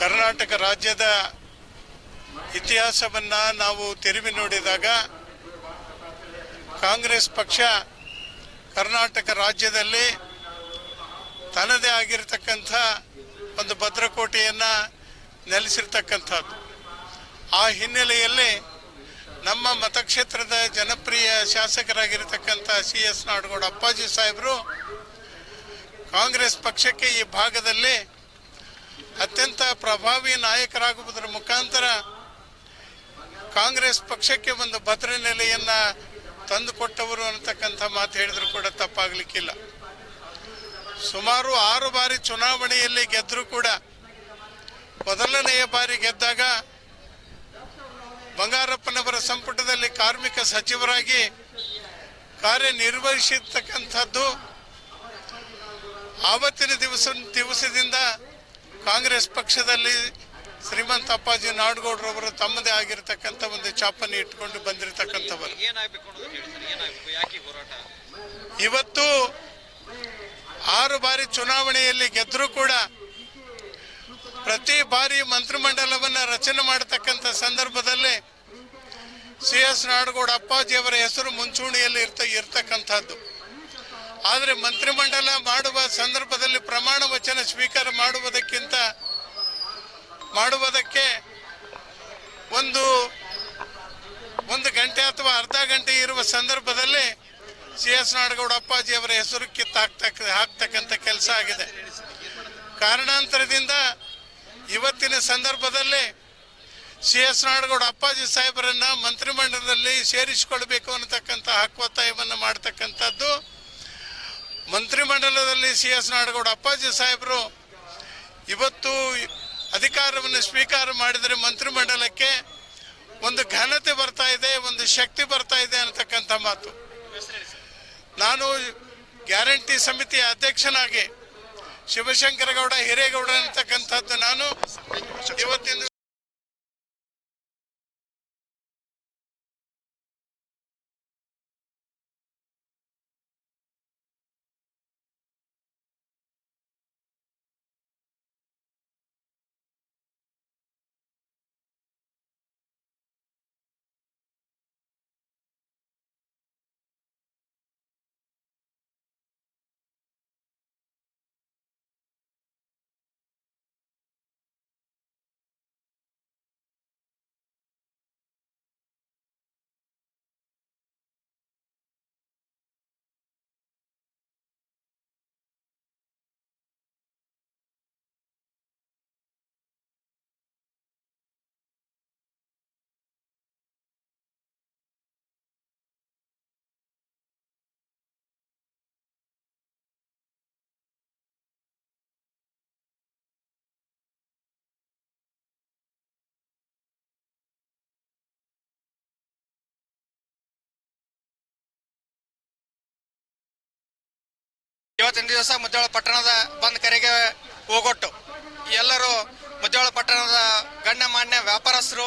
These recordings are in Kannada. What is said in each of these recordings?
ಕರ್ನಾಟಕ ರಾಜ್ಯದ ಇತಿಹಾಸವನ್ನು ನಾವು ತಿರುವಿ ನೋಡಿದಾಗ ಕಾಂಗ್ರೆಸ್ ಪಕ್ಷ ಕರ್ನಾಟಕ ರಾಜ್ಯದಲ್ಲಿ ತನ್ನದೇ ಆಗಿರತಕ್ಕಂಥ ಒಂದು ಭದ್ರಕೋಟೆಯನ್ನು ನೆಲೆಸಿರ್ತಕ್ಕಂಥದ್ದು. ಆ ಹಿನ್ನೆಲೆಯಲ್ಲಿ ನಮ್ಮ ಮತಕ್ಷೇತ್ರದ ಜನಪ್ರಿಯ ಶಾಸಕರಾಗಿರ್ತಕ್ಕಂಥ CS ನಾಡಗೌಡ ಅಪ್ಪಾಜಿ ಸಾಹೇಬರು ಕಾಂಗ್ರೆಸ್ ಪಕ್ಷಕ್ಕೆ ಈ ಭಾಗದಲ್ಲಿ ಅತ್ಯಂತ ಪ್ರಭಾವಿ ನಾಯಕರಾಗುವುದರ ಮುಖಾಂತರ ಕಾಂಗ್ರೆಸ್ ಪಕ್ಷಕ್ಕೆ ಒಂದು ಭದ್ರ ನೆಲೆಯನ್ನು ತಂದುಕೊಟ್ಟವರು ಅನ್ನತಕ್ಕಂಥ ಮಾತು ಹೇಳಿದ್ರು ಕೂಡ ತಪ್ಪಾಗಲಿಕ್ಕಿಲ್ಲ. ಸುಮಾರು 6 ಬಾರಿ ಚುನಾವಣೆಯಲ್ಲಿ ಗೆದ್ದರೂ ಕೂಡ ಮೊದಲನೆಯ ಬಾರಿ ಗೆದ್ದಾಗ ಬಂಗಾರಪ್ಪನವರ ಸಂಪುಟದಲ್ಲಿ ಕಾರ್ಮಿಕ ಸಚಿವರಾಗಿ ಕಾರ್ಯನಿರ್ವಹಿಸಿರ್ತಕ್ಕಂಥದ್ದು ಆವತ್ತಿನ ದಿವಸದಿಂದ ಕಾಂಗ್ರೆಸ್ ಪಕ್ಷದಲ್ಲಿ ಶ್ರೀಮಂತ ಅಪ್ಪಾಜಿ ನಾಡಗೌಡರವರು ತಮ್ಮದೇ ಆಗಿರತಕ್ಕಂಥ ಒಂದು ಛಾಪನ್ನು ಇಟ್ಕೊಂಡು ಬಂದಿರತಕ್ಕಂಥವರು. ಇವತ್ತು 6 ಬಾರಿ ಚುನಾವಣೆಯಲ್ಲಿ ಗೆದ್ದರೂ ಕೂಡ ಪ್ರತಿ ಬಾರಿ ಮಂತ್ರಿಮಂಡಲವನ್ನು ರಚನೆ ಮಾಡತಕ್ಕಂಥ ಸಂದರ್ಭದಲ್ಲಿ CS ನಾಡಗೌಡ ಅಪ್ಪಾಜಿಯವರ ಹೆಸರು ಮುಂಚೂಣಿಯಲ್ಲಿ ಇರ್ತಕ್ಕಂಥದ್ದು. ಆದರೆ ಮಂತ್ರಿಮಂಡಲ ಮಾಡುವ ಸಂದರ್ಭದಲ್ಲಿ ಪ್ರಮಾಣ ವಚನ ಸ್ವೀಕಾರ ಮಾಡುವುದಕ್ಕೆ ಒಂದು ಗಂಟೆ ಅಥವಾ ಅರ್ಧ ಗಂಟೆ ಇರುವ ಸಂದರ್ಭದಲ್ಲಿ CS ನಾಡಗೌಡ ಅಪ್ಪಾಜಿ ಅವರ ಹೆಸರು ಹಾಕ್ತಕ್ಕಂಥ ಕೆಲಸ ಆಗಿದೆ. ಕಾರಣಾಂತರದಿಂದ ಇವತ್ತಿನ ಸಂದರ್ಭದಲ್ಲಿ CS ನಾಡಗೌಡ ಅಪ್ಪಾಜಿ ಸಾಹೇಬರನ್ನ ಮಂತ್ರಿಮಂಡಲದಲ್ಲಿ ಸೇರಿಸಿಕೊಳ್ಬೇಕು ಅನ್ನತಕ್ಕಂಥ ಹಕ್ಕೊತ್ತಾಯವನ್ನು ಮಾಡ್ತಕ್ಕಂಥದ್ದು. ಮಂತ್ರಿಮಂಡಲದಲ್ಲಿ CS ನಾಡಗೌಡ ಅಪ್ಪಾಜಿ ಸಾಹೇಬರು ಇವತ್ತು ಅಧಿಕಾರವನ್ನು ಸ್ವೀಕಾರ ಮಾಡಿದರೆ ಮಂತ್ರಿಮಂಡಲಕ್ಕೆ ಒಂದು ಘನತೆ ಬರ್ತಾ ಇದೆ, ಒಂದು ಶಕ್ತಿ ಬರ್ತಾ ಇದೆ ಅನ್ನತಕ್ಕಂಥ ಮಾತು. ನಾನು ಗ್ಯಾರಂಟಿ ಸಮಿತಿಯ ಅಧ್ಯಕ್ಷನಾಗಿ ಶಿವಶಂಕರಗೌಡ ಹಿರೇಗೌಡ ಅಂತಕ್ಕಂಥದ್ದು ನಾನು ಇವತ್ತಿನ ಇವತ್ತಿನ ದಿವಸ ಮುದ್ದೇಳ ಪಟ್ಟಣದ ಬಂದ್ ಕರೆಗೆ ಹೋಗೊಟ್ಟು ಎಲ್ಲರೂ ಮುದ್ದೇಳ ಪಟ್ಟಣದ ಗಣ್ಯಮಾನ್ಯ ವ್ಯಾಪಾರಸ್ಥರು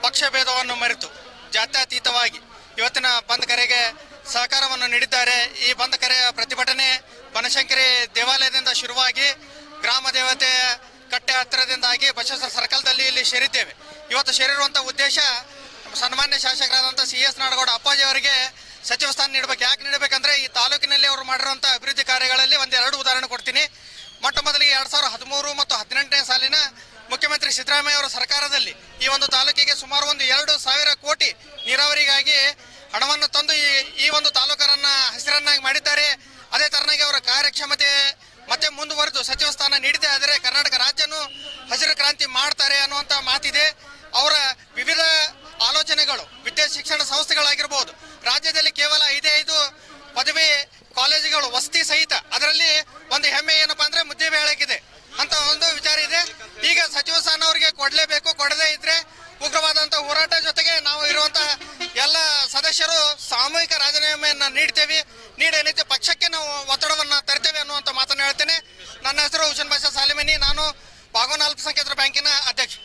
ಪಕ್ಷ ಭೇದವನ್ನು ಮರೆತು ಜಾತ್ಯತೀತವಾಗಿ ಇವತ್ತಿನ ಬಂದ್ ಕರೆಗೆ ಸಹಕಾರವನ್ನು ನೀಡಿದ್ದಾರೆ. ಈ ಬಂದ್ ಕರೆಯ ಪ್ರತಿಭಟನೆ ಬನಶಂಕರಿ ದೇವಾಲಯದಿಂದ ಶುರುವಾಗಿ ಗ್ರಾಮ ದೇವತೆ ಕಟ್ಟೆ ಹತ್ತಿರದಿಂದಾಗಿ ಬಸವೇಶ್ವರ ಸರ್ಕಲ್ದಲ್ಲಿ ಇಲ್ಲಿ ಸೇರಿದ್ದೇವೆ. ಇವತ್ತು ಸೇರಿರುವಂಥ ಉದ್ದೇಶ ಸನ್ಮಾನ್ಯ ಶಾಸಕರಾದಂಥ CS ನಾಡಗೌಡ ಅಪ್ಪಾಜಿ ಅವರಿಗೆ ಸಚಿವ ಸ್ಥಾನ ನೀಡಬೇಕು. ಯಾಕೆ ನೀಡಬೇಕಂದ್ರೆ ಈ ತಾಲೂಕಿನಲ್ಲಿ ಅವರು ಮಾಡಿರುವಂಥ ಅಭಿವೃದ್ಧಿ ಕಾರ್ಯಗಳಲ್ಲಿ ಒಂದೆರಡು ಉದಾಹರಣೆ ಕೊಡ್ತೀನಿ. ಮೊಟ್ಟ ಮೊದಲಿಗೆ 2013 ಮತ್ತು 18ನೇ ಸಾಲಿನ ಮುಖ್ಯಮಂತ್ರಿ ಸಿದ್ದರಾಮಯ್ಯ ಅವರ ಸರ್ಕಾರದಲ್ಲಿ ಈ ಒಂದು ತಾಲೂಕಿಗೆ ಸುಮಾರು 2,000 ಕೋಟಿ ನೀರಾವರಿಗಾಗಿ ಹಣವನ್ನು ತಂದು ಈ ಒಂದು ತಾಲೂಕರನ್ನ ಹಸಿರನ್ನಾಗಿ ಮಾಡಿದ್ದಾರೆ. ಅದೇ ತರನಾಗಿ ಅವರ ಕಾರ್ಯಕ್ಷಮತೆ ಮತ್ತೆ ಮುಂದುವರೆದು ಸಚಿವ ಸ್ಥಾನ ನೀಡಿದೆ. ಆದರೆ ಕರ್ನಾಟಕ ರಾಜ್ಯನು ಹಸಿರು ಕ್ರಾಂತಿ ಮಾಡ್ತಾರೆ ಅನ್ನುವಂಥ ಮಾತಿದೆ. ಅವರ ವಿವಿಧ ಆಲೋಚನೆಗಳು ವಿದ್ಯಾ ಶಿಕ್ಷಣ ಸಂಸ್ಥೆಗಳಾಗಿರ್ಬೋದು, ರಾಜ್ಯದಲ್ಲಿ ಕೇವಲ 5 ಪದವಿ ಕಾಲೇಜುಗಳು ವಸತಿ ಸಹಿತ, ಅದರಲ್ಲಿ ಒಂದು ಹೆಮ್ಮೆ ಏನಪ್ಪಾ ಅಂದ್ರೆ ಮುದ್ದೇಬೇಳಗಿದೆ ಅಂತ ಒಂದು ವಿಚಾರ ಇದೆ. ಈಗ ಸಚಿವ ಸ್ಥಾನ ಅವರಿಗೆ ಕೊಡಲೇಬೇಕು. ಕೊಡದೇ ಇದ್ರೆ ಉಗ್ರವಾದಂತ ಹೋರಾಟ ಜೊತೆಗೆ ನಾವು ಇರುವಂತಹ ಎಲ್ಲ ಸದಸ್ಯರು ಸಾಮೂಹಿಕ ರಾಜೀನಾಮೆಯನ್ನ ನೀಡ್ತೇವೆ. ನೀಡೇನೈತೆ ಪಕ್ಷಕ್ಕೆ ನಾವು ಒತ್ತಡವನ್ನ ತರ್ತೇವೆ ಅನ್ನುವಂತ ಮಾತನ್ನ ಹೇಳ್ತೇನೆ. ನನ್ನ ಹೆಸರು ಹುಸೇನ್ ಬಾಷಾ ಸಾಲಿಮನಿ. ನಾನು ಬಾಗವನ ಅಲ್ಪಸಂಖ್ಯಾತರ ಬ್ಯಾಂಕಿನ ಅಧ್ಯಕ್ಷ.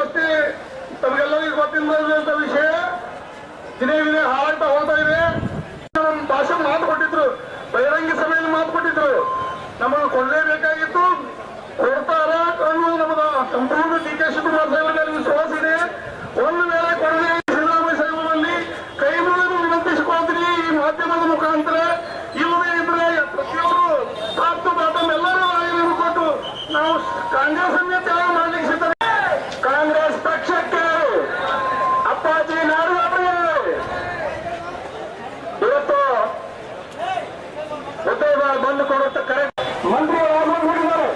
ವ್ಯವಸ್ಥೆ ತಮಗೆಲ್ಲರಿಗೂ ಗೊತ್ತಿಲ್ಲದಂತ ವಿಷಯ ದಿನೇ ದಿನೇ ಹಾಳಾಗ್ತಾ ಹೋಗ್ತಾ ಇದೆ. ಭಾಷೆ ಮಾತು ಕೊಟ್ಟಿದ್ರು, ಬಹಿರಂಗ ಸಭೆಯಲ್ಲಿ ಮಾತು ಕೊಟ್ಟಿದ್ರು, ನಮಗೆ ಕೊಡಲೇಬೇಕಾಗಿತ್ತು, ಕೊಡ್ತಾರ ಅನ್ನೋದು ನಮ್ಮದ ಸಂಪೂರ್ಣ ಡಿ ಕೆ ಶಿವಕುಮಾರ್ ಸಾಹೇಬರ ವಿಶ್ವಾಸ ಇದೆ. ಒಂದು ವೇಳೆ ಕೊಡದೆ ಸಿದ್ದರಾಮಯ್ಯ ಸಾಹೇಬರಲ್ಲಿ ಕೈ ಮುಗಿದು ವಿನಂತಿಸಿಕೊಳ್ತೀನಿ ಈ ಮಾಧ್ಯಮದ ಮುಖಾಂತರ. ಇಲ್ಲದೇ ಇದ್ರೆ ಪ್ರತಿಯೊಬ್ಬರು ಟಾಪ್ ಟು ಬಾಟಮ್ ಎಲ್ಲರೂ ರಾಜೀನಾಮೆ ಕೊಟ್ಟು ನಾವು ಕಾಂಗ್ರೆಸ್ ಅನ್ನೇ ತ್ಯಾಗ ಮಾಡ್ಲಿಕ್ಕೆ ಸಿದ್ಧತೆ. ಕಾಂಗ್ರೆಸ್ ಪಕ್ಷಕ್ಕೆ ಅಪ್ಪಾಜಿ ನಾಡಗೌಡರಿಗೆ ಇವತ್ತು ಉದ್ಯೋಗ ಬಂದು ಕೊಡುತ್ತೆ ಕರೆ ಮಂತ್ರಿಗಳು ಹೇಳಿದ್ದಾರೆ.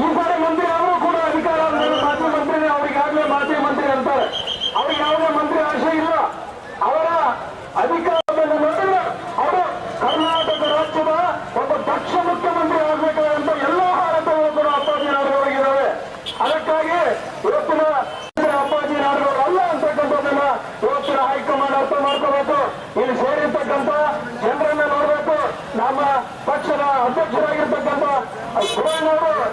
ಈ ಬಾರಿ ಮಂತ್ರಿ ಅವರು ಕೂಡ ಅಧಿಕಾರ ಮಾಜಿ ಮಂತ್ರಿ, ಅವರಿಗಾಗಲೇ ಮಾಜಿ ಮಂತ್ರಿ ಅಂತಾರೆ. ಅವ್ರಿಗೆ ಯಾವುದೇ ಮಂತ್ರಿ ಆಶೆ ಇಲ್ಲ. ಅವರ ಅಧಿಕಾರವನ್ನು ನೋಡಿದ್ರೆ ಅವರು ಕರ್ನಾಟಕ ರಾಜ್ಯದ ಒಬ್ಬ ದಕ್ಷ ಮುಖ್ಯಮಂತ್ರಿ ಆಗಬೇಕಾದಂತ ಎಲ್ಲ ಆಡಳಿತಗಳು ಕೂಡ ಅಪ್ಪಾಜಿ ನಾಡಗೌಡರಿಗಿದ್ದಾವೆ. ಅದಕ್ಕಾಗಿ ಇವತ್ತಿನ ಅಪ್ಪಾಜಿ ನಾಡಗೌಡ ಅಲ್ಲ ಅಂತಕ್ಕಂಥದ್ದನ್ನ ಇವತ್ತಿನ ಹೈಕಮಾಂಡ್ ಅರ್ಥ ಮಾಡ್ಕೋಬೇಕು. ಇಲ್ಲಿ ಸೇರಿರ್ತಕ್ಕಂಥ ಜನರನ್ನ ನೋಡಬೇಕು. ನಮ್ಮ ಪಕ್ಷದ ಅಧ್ಯಕ್ಷರಾಗಿರ್ತಕ್ಕಂಥ ಸುರೇಶ್ ಅವರು